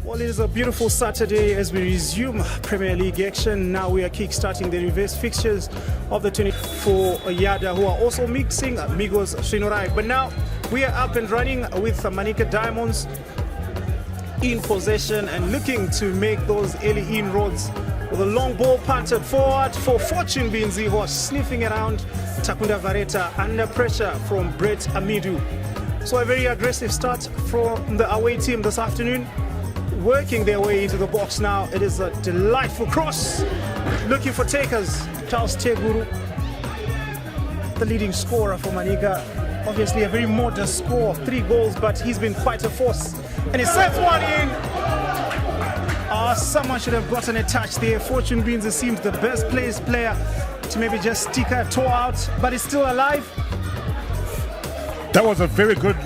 Well, it is a beautiful Saturday as we resume Premier League action. Now we are kick-starting the reverse fixtures of the 24 YADAH, who are also mixing Migos Shinorai. But now we are up and running with MANICA Diamonds in possession and looking to make those early inroads with a long ball punted forward for Fortune Binzi, who are sniffing around Takunda Vareta under pressure from Brett Amidu. So a very aggressive start from the away team this afternoon, working their way into the box now. It is a delightful cross, looking for takers. Charles Teguru, the leading scorer for MANICA. Obviously a very modest score, 3 goals, but he's been quite a force. And he sets one in. Someone should have gotten a touch there. Fortune Binzi seems the best placed player to maybe just stick a toe out, but he's still alive. That was a very good,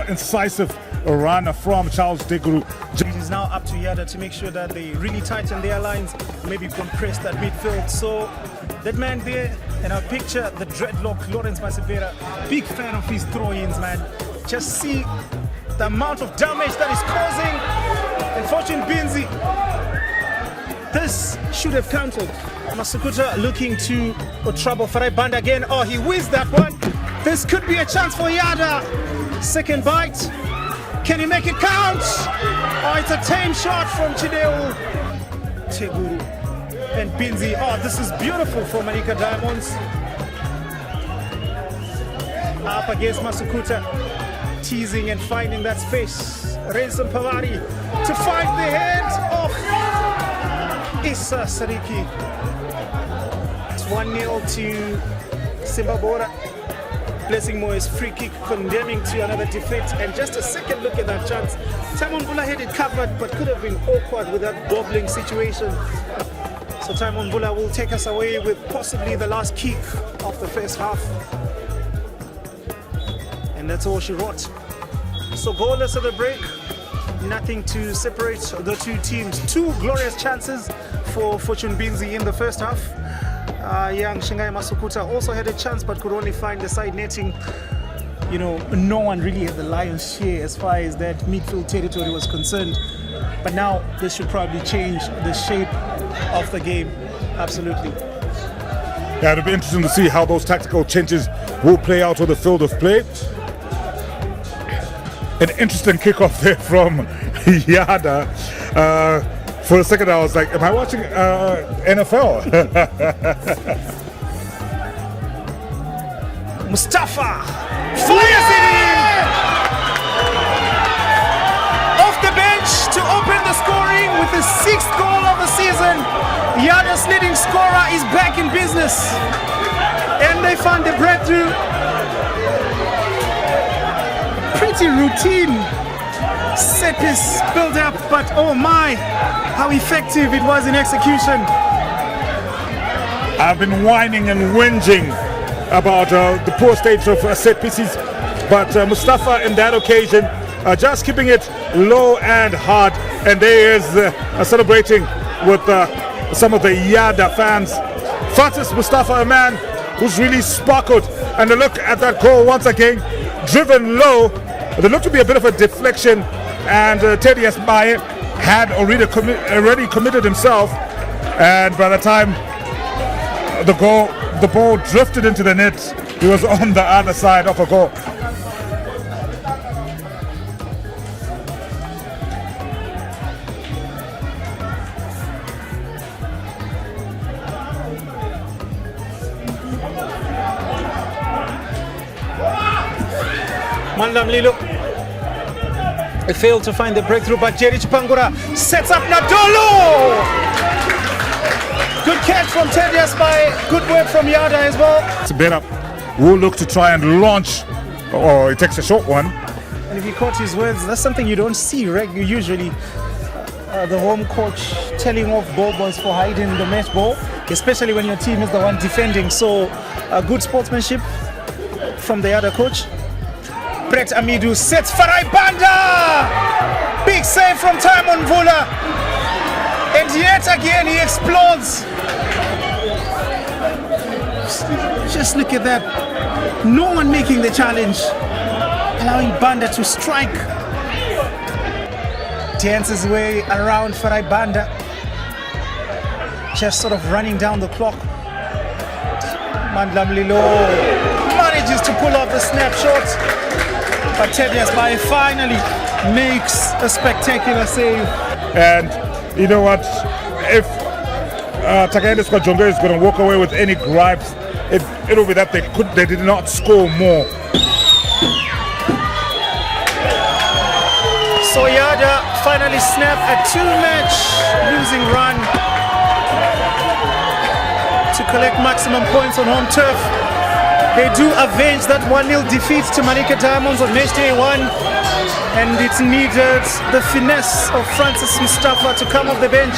incisive run from Charles Teguru. It is now up to YADAH to make sure that they really tighten their lines, maybe compress that midfield. So that man there, and I'll picture the dreadlock Lawrence Masivera, big fan of his throw-ins, man. Just see the amount of damage that is causing. And Fortune Binzi, this should have counted. Masukuta looking to trouble Farai Banda again. Oh, he whizzed that one. This could be a chance for YADAH. Second bite. Can he make it count? Oh, it's a tame shot from Chideo Teguru and Binzi. Oh, this is beautiful for MANICA Diamonds. Up against Masukuta, teasing and finding that space. Renson Pavari to find the head of Issa Sariki. It's 1-0 to Simba Bora. Blessing Moyes free kick condemning to another defeat, and just a second look at that chance. Taimon Bula had it covered but could have been awkward with that wobbling situation. So Taimon Bula will take us away with possibly the last kick of the first half. And that's all she wrote. So goalless at the break, nothing to separate the two teams. 2 glorious chances for Fortune Binzi in the first half. Young Shingai Masukuta also had a chance but could only find the side netting. You know, no one really had the lion's share as far as that midfield territory was concerned. But now this should probably change the shape of the game. Absolutely. Yeah, it'll be interesting to see how those tactical changes will play out on the field of play. An interesting kickoff there from YADAH. For a second I was like, am I watching NFL? Mustafa fires it in! Off the bench to open the scoring with his 6th goal of the season. YADAH's leading scorer is back in business. And they found the breakthrough. Pretty routine set piece build up, but oh my, how effective it was in execution. I've been whining and whinging about the poor state of set pieces, but Mustafa in that occasion just keeping it low and hard, and there is celebrating with some of the YADAH fans. Francis Mustafa, a man who's really sparkled, and a look at that goal once again, driven low. There looked to be a bit of a deflection, and Teddy Esmaye had already committed himself, and by the time the ball drifted into the net, he was on the other side of a goal. Mandam Lilo. It failed to find the breakthrough, but Jerry Chipangura sets up Nadolo! Good catch from Teddy Esmaye, good work from YADAH as well. It's a bit up. We'll look to try and launch, or it takes a short one. And if you caught his words, that's something you don't see usually. The home coach telling off ball boys for hiding the match ball, especially when your team is the one defending. So good sportsmanship from the other coach. Brett Amidu sets Farai Banda! Big save from Taimon Bula. And yet again he explodes. Just look at that. No one making the challenge. Allowing Banda to strike. dances his way around Farai Banda, just sort of running down the clock. Mandla Mlilo manages to pull off the snapshot, but Thaddeus Baye finally makes a spectacular save. And you know what? If Takayende Squadjonga is going to walk away with any gripes, it'll be that they did not score more. So YADAH finally snapped a 2-match losing run to collect maximum points on home turf. They do avenge that 1-0 defeat to MANICA Diamonds on match day 1, and it needed the finesse of Francis Mustafa to come off the bench.